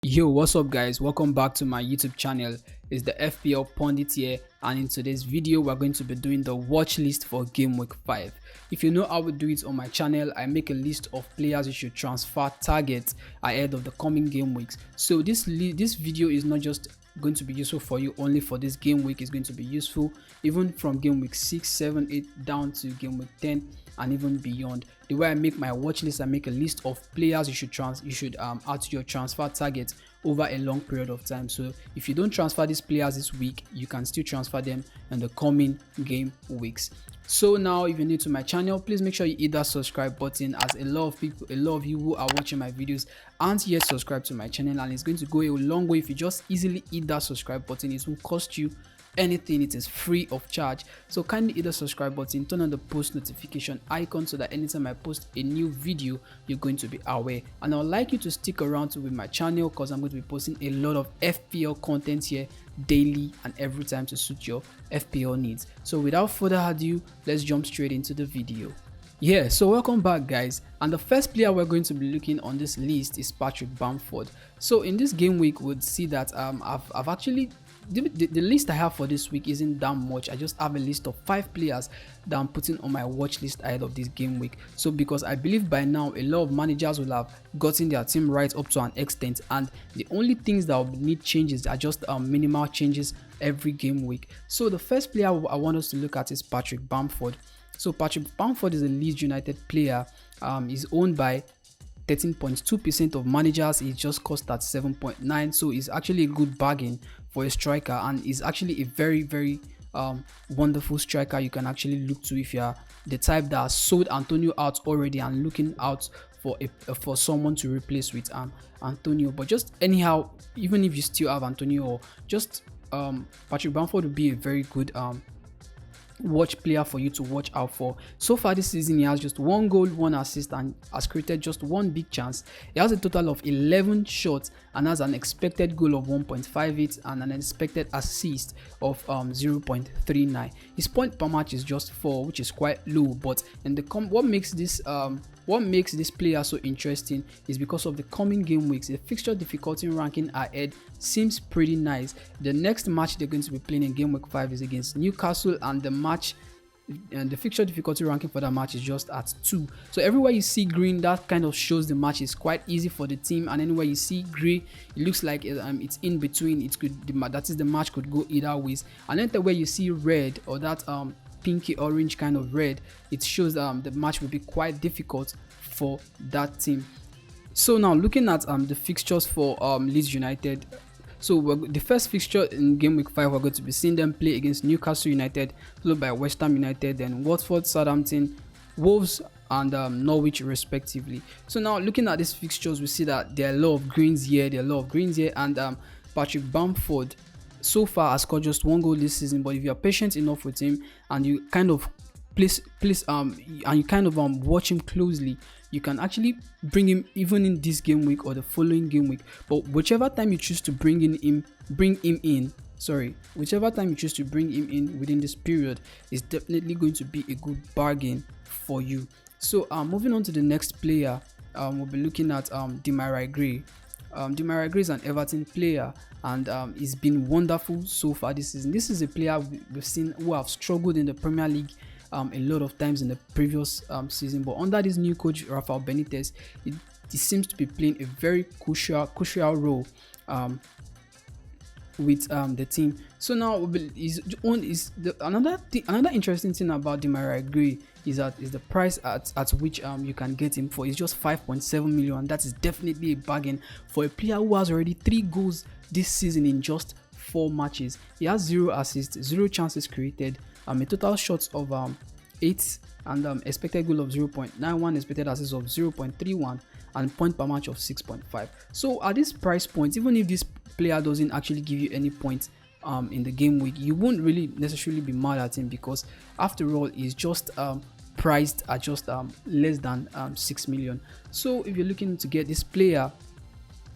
Yo, what's up guys? Welcome back to my YouTube channel. It's the FPL Pundit here, and in today's video we're going to be doing the watch list for Game Week 5. If you know how we do it on my channel, I make a list of players you should transfer targets ahead of the coming game weeks. So this video is not just going to be useful for you only for this game week. It's going to be useful even from game week 6, 7, 8 down to game week 10 and even beyond. The way I make my watch list, I make a list of players you should add to your transfer target over a long period of time. So if you don't transfer these players this week, you can still transfer them in the coming game weeks. So now, if you're new to my channel, please make sure you hit that subscribe button, as a lot of you who are watching my videos aren't yet subscribed to my channel, and it's going to go a long way if you just easily hit that subscribe button. It won't cost you anything, it is free of charge. So kindly hit the subscribe button, turn on the post notification icon so that anytime I post a new video, you're going to be aware. And I would like you to stick around with my channel, because I'm going to be posting a lot of FPL content here daily and every time to suit your FPL needs. So without further ado, let's jump straight into the video. Yeah, so welcome back guys, and the first player we're going to be looking on this list is Bamford. So in this game week, we'll see that I've actually the list I have for this week isn't that much. I just have a list of 5 players that I'm putting on my watch list ahead of this game week. So because I believe by now a lot of managers will have gotten their team right up to an extent, and the only things that will need changes are just minimal changes every game week. So the first player I want us to look at is Bamford. So Bamford is a Leeds United player. He's owned by 13.2% of managers. He just cost at 7.9, so it's actually a good bargain for a striker, and is actually a very wonderful striker you can actually look to if you are the type that has sold Antonio out already and looking out for someone to replace with Antonio. But just anyhow, even if you still have Antonio, or just Bamford would be a very good watch player for you to watch out for. So far this season, he has just 1 goal, 1 assist, and has created just 1 big chance. He has a total of 11 shots and has an expected goal of 1.58 and an expected assist of 0.39. His point per match is just 4, which is quite low, but in the what makes this player so interesting is because of the coming game weeks. The fixture difficulty ranking ahead seems pretty nice. The next match they're going to be playing in game week 5 is against Newcastle, and the fixture difficulty ranking for that match is just at 2. So everywhere you see green, that kind of shows the match is quite easy for the team, and anywhere you see grey, it looks like it's in between. It could, that is, the match could go either ways. And then where you see red, or that pinky orange kind of red, it shows the match will be quite difficult for that team. So now looking at the fixtures for Leeds United. So the first fixture in game week 5, we're going to be seeing them play against Newcastle United, followed by West Ham United, then Watford, Southampton, Wolves, and Norwich respectively. So now looking at these fixtures, we see that there are a lot of greens here, and Bamford so far has scored just 1 goal this season. But if you are patient enough with him and you kind of watch him closely, you can actually bring him even in this game week or the following game week. But whichever time you choose to bring him in within this period is definitely going to be a good bargain for you. So moving on to the next player, we'll be looking at Demarai Grey. Demarai Grey is an Everton player, and he's been wonderful so far this season. This is a player we've seen who have struggled in the Premier League a lot of times in the previous season, but under this new coach Raul Jimenez, he seems to be playing a very crucial role with the team. So now another interesting thing about Demarai Grey is the price at which you can get him for. Is just 5.7 million, and that is definitely a bargain for a player who has already 3 goals this season in just 4 matches. He has 0 assists, 0 chances created, a total shots of 8, and expected goal of 0.91, expected assist of 0.31, and point per match of 6.5. So at this price point, even if this player doesn't actually give you any points in the game week, you won't really necessarily be mad at him, because after all, he's just priced at just less than 6 million. So if you're looking to get this player,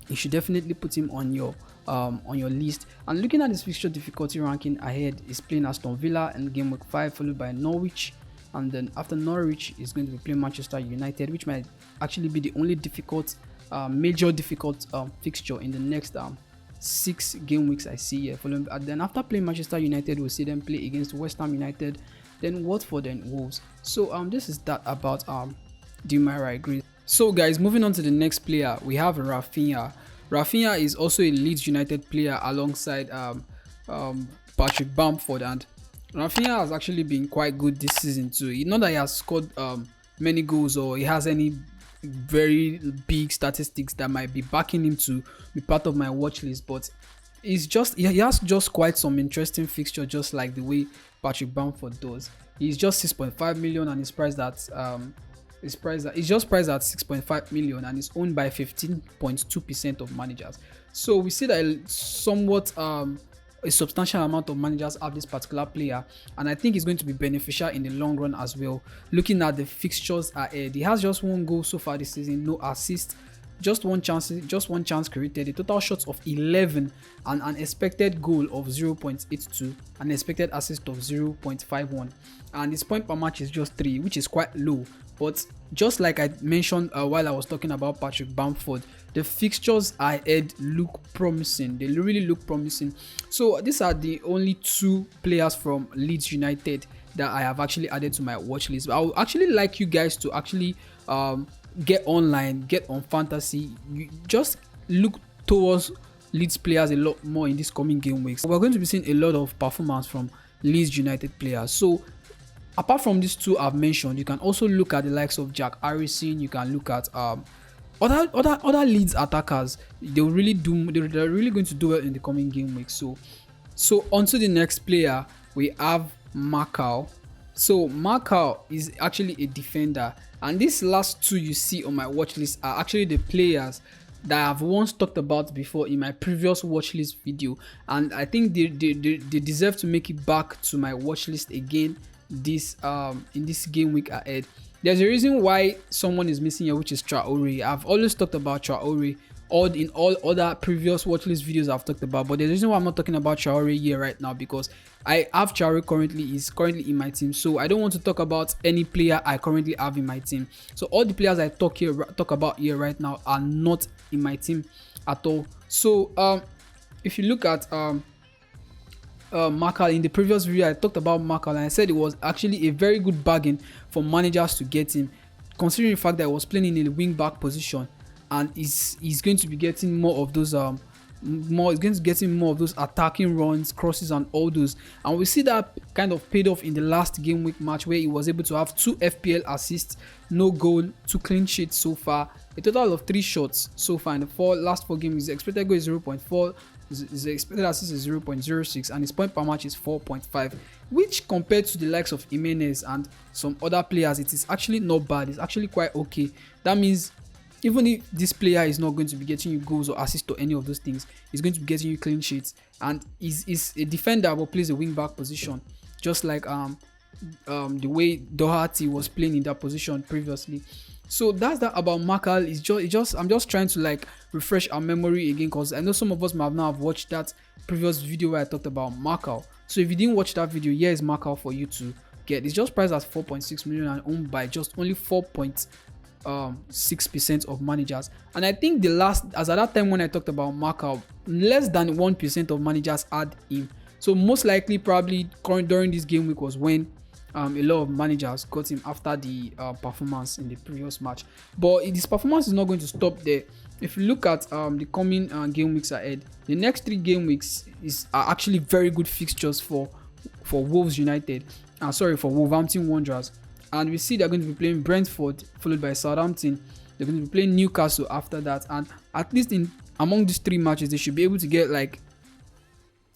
you should definitely put him on your list. And looking at this fixture difficulty ranking ahead, is playing Aston Villa in game week 5, followed by Norwich, and then after Norwich is going to be playing Manchester United, which might actually be the only difficult major difficult fixture in the next 6 game weeks I see here. Following, and then after playing Manchester United, we'll see them play against West Ham United, then Watford and Wolves. So this is that about Demarai Grey. So guys, moving on to the next player, we have Rafinha. Rafinha is also a Leeds United player alongside Patrick Bamford, and Rafinha has actually been quite good this season too. Not that he has scored many goals or he has any very big statistics that might be backing him to be part of my watch list, but he has just quite some interesting fixture, just like the way Patrick Bamford does. He's just 6.5 million and he's priced at it's just priced at 6.5 million and is owned by 15.2% of managers. So we see that somewhat a substantial amount of managers have this particular player, and I think it's going to be beneficial in the long run as well. Looking at the fixtures ahead, he has just 1 goal so far this season, no assist, just one chance created, a total shots of 11, and an expected goal of 0.82, an expected assist of 0.51, and his point per match is just 3, which is quite low. But just like I mentioned while I was talking about Patrick Bamford, the fixtures ahead look promising. They really look promising. So these are the only 2 players from Leeds United that I have actually added to my watch list. I would actually like you guys to actually get online, get on fantasy. You just look towards Leeds players a lot more in this coming game weeks. We're going to be seeing a lot of performance from Leeds United players. So apart from these 2 I've mentioned, you can also look at the likes of Jack Harrison. You can look at other Leeds attackers. They're really going to do well in the coming game week. So on to the next player, we have Marcal. So Marcal is actually a defender, and these last 2 you see on my watch list are actually the players that I've once talked about before in my previous watch list video, and I think they deserve to make it back to my watch list again this in this game week ahead. There's a reason why someone is missing here, which is Traore. I've always talked about Traore in all other previous watchlist videos I've talked about, but there's a reason why I'm not talking about Traore here right now, because I have Traore is currently in my team, so I don't want to talk about any player I currently have in my team. So all the players I talk about here right now are not in my team at all. So if you look at Marcal, in the previous video I talked about Marcal and I said it was actually a very good bargain for managers to get him, considering the fact that I was playing in a wing back position, and he's going to be getting more of those more of those attacking runs, crosses and all those, and we see that kind of paid off in the last game week match where he was able to have 2 FPL assists, no goal, 2 clean sheets so far, a total of 3 shots so far in the last 4 games. His expected goal is 0.4, his expected assist is 0.06, and his point per match is 4.5, which compared to the likes of Jimenez and some other players, it is actually not bad. It's actually quite okay. That means even if this player is not going to be getting you goals or assists or any of those things, he's going to be getting you clean sheets, and is a defender but plays a wing back position, just like the way Doherty was playing in that position previously. So that's that about Marcal. I'm just trying to like refresh our memory again, because I know some of us might not have watched that previous video where I talked about Marcal. So if you didn't watch that video, here is Marcal for you to get. It's just priced at 4.6 million and owned by just only 4.6% of managers. And I think as at that time when I talked about Marcal, less than 1% of managers had him. So most likely probably during this game week was when a lot of managers got him after the performance in the previous match. But this performance is not going to stop there. If you look at the coming game weeks ahead, the next 3 game weeks are actually very good fixtures for Wolves United. For Wolverhampton Wanderers. And we see they're going to be playing Brentford, followed by Southampton. They're going to be playing Newcastle after that. And at least among these 3 matches, they should be able to get like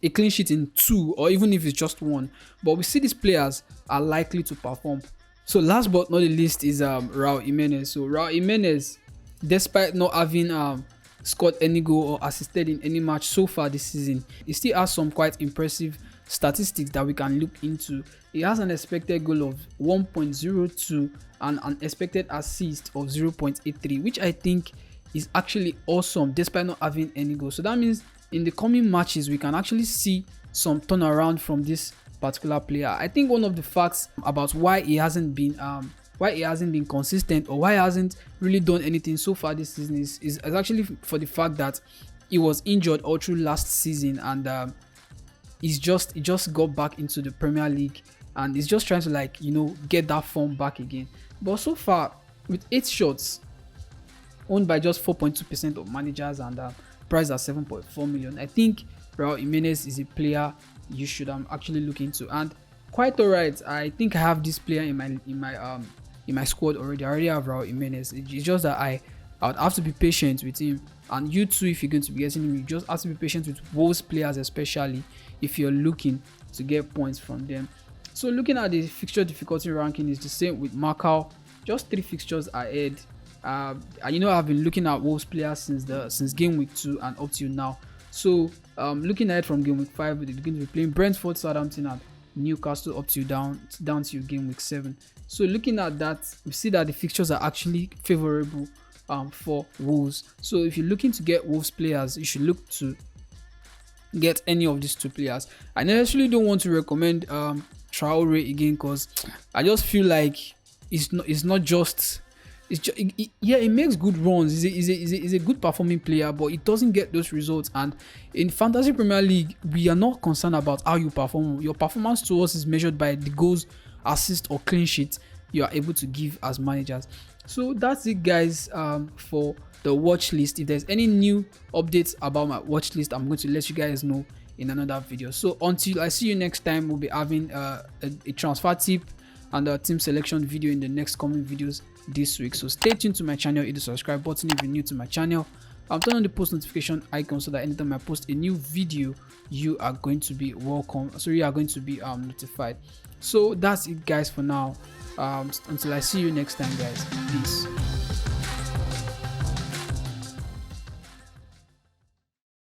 a clean sheet in 2, or even if it's just 1. But we see these players are likely to perform. So last but not the least is Raul Jimenez. So Raul Jimenez, despite not having scored any goal or assisted in any match so far this season, he still has some quite impressive statistics that we can look into. He has an expected goal of 1.02 and an expected assist of 0.83, which I think is actually awesome despite not having any goal. So that means in the coming matches we can actually see some turnaround from this particular player. I think one of the facts about why he hasn't been why he hasn't been consistent or why he hasn't really done anything so far this season is actually for the fact that he was injured all through last season, and he just got back into the Premier League, and he's just trying to, like, you know, get that form back again. But so far, with 8 shots, owned by just 4.2% of managers, and priced at 7.4 million, I think Raul Jimenez is a player you should actually look into. And quite alright, I think I have this player in my squad already. I already have Raul Jimenez. It's just that I would have to be patient with him, and you too, if you're going to be getting him, you just have to be patient with Wolves players, especially if you're looking to get points from them. So looking at the fixture difficulty ranking is the same with Marcal, just 3 fixtures ahead. And you know, I've been looking at Wolves players since game week 2 and up till now. So looking ahead from game week 5, we're going to be playing Brentford, Southampton, and Newcastle up to down to game week 7. So looking at that, we see that the fixtures are actually favorable for Wolves. So if you're looking to get Wolves players, you should look to get any of these 2 players. I necessarily don't want to recommend Traore again, because I just feel like it makes good runs. He's a good performing player, but it doesn't get those results. And in Fantasy Premier League, we are not concerned about how you perform. Your performance to us is measured by the goals, assists, or clean sheets you are able to give as managers. So that's it, guys, for the watch list. If there's any new updates about my watch list, I'm going to let you guys know in another video. So until I see you next time, we'll be having a transfer tip and a team selection video in the next coming videos this week. So stay tuned to my channel, hit the subscribe button if you're new to my channel, turn on the post notification icon so that anytime I post a new video, you are going to be notified. So that's it, guys, for now. Until I see you next time, guys. Peace.